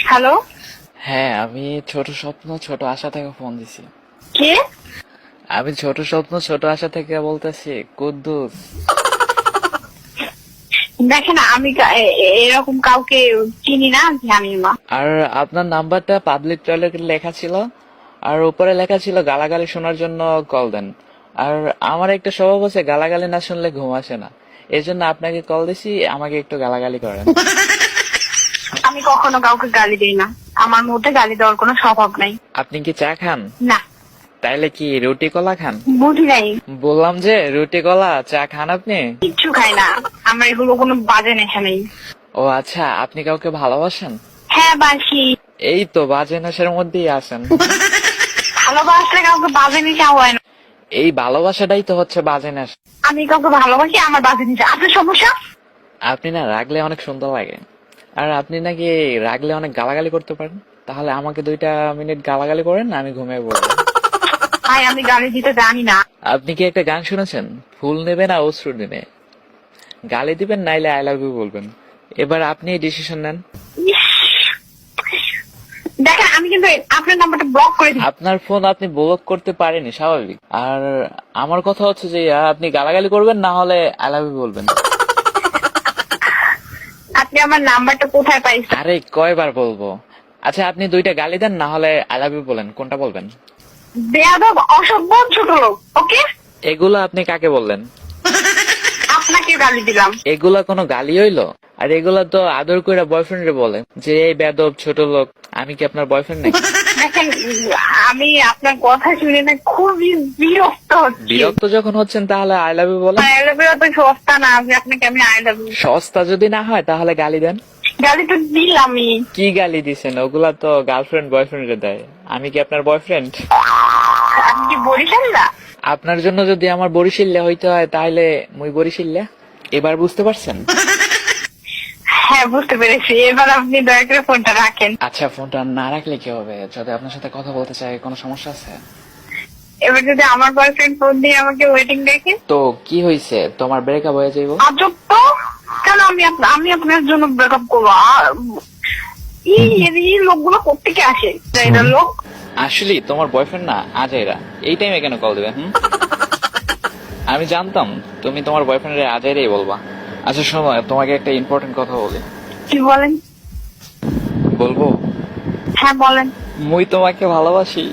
Hello. হ্যাঁ, আমি ছোট স্বপ্ন ছোট আশা থেকে ফোন দিছি। কে? আমি ছোট স্বপ্ন ছোট আশা থেকে বলতেছি কুদ্দুস। দেখেন আমি এরকম কাউকে চিনি না, জানি না। আর আপনার নাম্বারটা পাবলিক টয়লেটে লেখা ছিল, আর উপরে লেখা ছিল গালাগালি শোনার জন্য কল দেন। আর আমার একটা স্বভাব আছে, গালাগালি না শুনলে ঘুম আসে না। এই জন্য আপনাকে কল দিছি, আমাকে একটু গালাগালি করেন। আমি কখনো কাউকে গালি দিই না, আমার মধ্যে গালি দেওয়ার কোনো স্বভাব নাই। আপনি কি চা খান? না। তাইলে কি রুটি কলা খান? বুঝি নাই। বললাম যে রুটি কলা চা খান আপনি? কিচ্ছু খাই না, আমার এগুলো কোনো বাজে নেশা নেই। ও আচ্ছা, আপনি কাউকে ভালোবাসেন? হ্যাঁ বাসি। এই তো বাজে নেশার মধ্যেই আছেন। ভালোবাসলে কাউকে বাজে নেশা হয় না। এই ভালোবাসাটাই তো হচ্ছে বাজে নেশা। আমি কাউকে ভালোবাসি, আমার বাজে নেশা। আপনার সমস্যা? আপনি না রাগলে অনেক সুন্দর লাগে, আর আপনি নাকি রাগলে অনেক গালাগালি করতে পারেন। তাহলে আমাকে 2 মিনিট গালাগালি করেন, আমি ঘুমিয়ে পড়বো। ভাই আমি গালি দিতে জানি না। আপনি কি একটা গান শুনেছেন, ফুল নেবে না অশ্রু নেবে? গালি দিবেন নাইলে আই লাভ ইউ বলবেন। এবার আপনি ডিসিশন নেন। ইস, দেখেন আমি কিন্তু আপনার নাম্বারটা ব্লক করে দিই। আপনার ফোন আপনি ব্লক করতে পারেনি, স্বাভাবিক। আর আমার কথা হচ্ছে যে আপনি গালাগালি করবেন, না হলে আই লাভ ইউ বলবেন। আপনি আমার নাম্বারটা কোথায় পাইছেন? আরে কয়বার বলবো? আচ্ছা আপনি 2টা গালি দেন, না হলে আই লাভ ইউ বলেন, কোনটা বলবেন? বেয়াদব, অসভ্য, ছোট লোক। ওকে, এগুলো আপনি কাকে বললেন? আপনাকে গালি দিলাম। এগুলা কোনো গালি হইলো? আর এগুলা তো আদর করে বয়ফ্রেন্ড বলে যে এই বেয়াদব ছোট লোক। আমি কি আপনার বয়ফ্রেন্ড নাকি? দেখেন আমি আপনার কথা শুনে না খুবই বিরক্ত হচ্ছি। বিরক্ত যখন হচ্ছেন তাহলে আই লাভ ইউ বলেন। আই লাভ ইউ তো সস্তা না, আমি আপনাকে আমি আই লাভ ইউ। সস্তা যদি না হয় তাহলে গালি দেন। গালি তো দিলামই। কি গালি দিছেন? ওগুলা তো গার্লফ্রেন্ড বয়ফ্রেন্ডে দেয়। আমি কি আপনার বয়ফ্রেন্ড? আপনি কি বরিশাল না? আপনার জন্য যদি আমার বরিশাল্যা হইতে হয় তাহলে মুই বরিশাল্যা। এবার বুঝতে পারছেন? হ্যাঁ বুঝতে পেরেছি, এবার আপনি দয়া করে ফোনটা রাখেন। আচ্ছা ফোনটা না রাখলে কি হবে? যদি আপনার সাথে কথা বলতে চাই, কোনো সমস্যা আছে? এবার যদি আমার বয়ফ্রেন্ড ফোন দিয়ে আমাকে ওয়েটিং দেখে? তো কি হয়েছে, তোমার ব্রেকআপ হয়ে যাইব? আজব তো, কেন আমি আপনার জন্য ব্রেকআপ করবো? এই লোকগুলো কোত্থেকে আসে? এরা লোক আসলে তোমার বয়ফ্রেন্ড না আজাইরা, এই টাইমে কেন কল দেবে? আমি জানতাম তুমি তোমার বয়ফ্রেন্ডের আজাইরাই বলবা। আচ্ছা শোনো, তোমাকে একটা ইম্পর্টেন্ট কথা বলি। কি বলেন? বলবো? হ্যাঁ বলেন। মুই তোমাকে ভালোবাসি।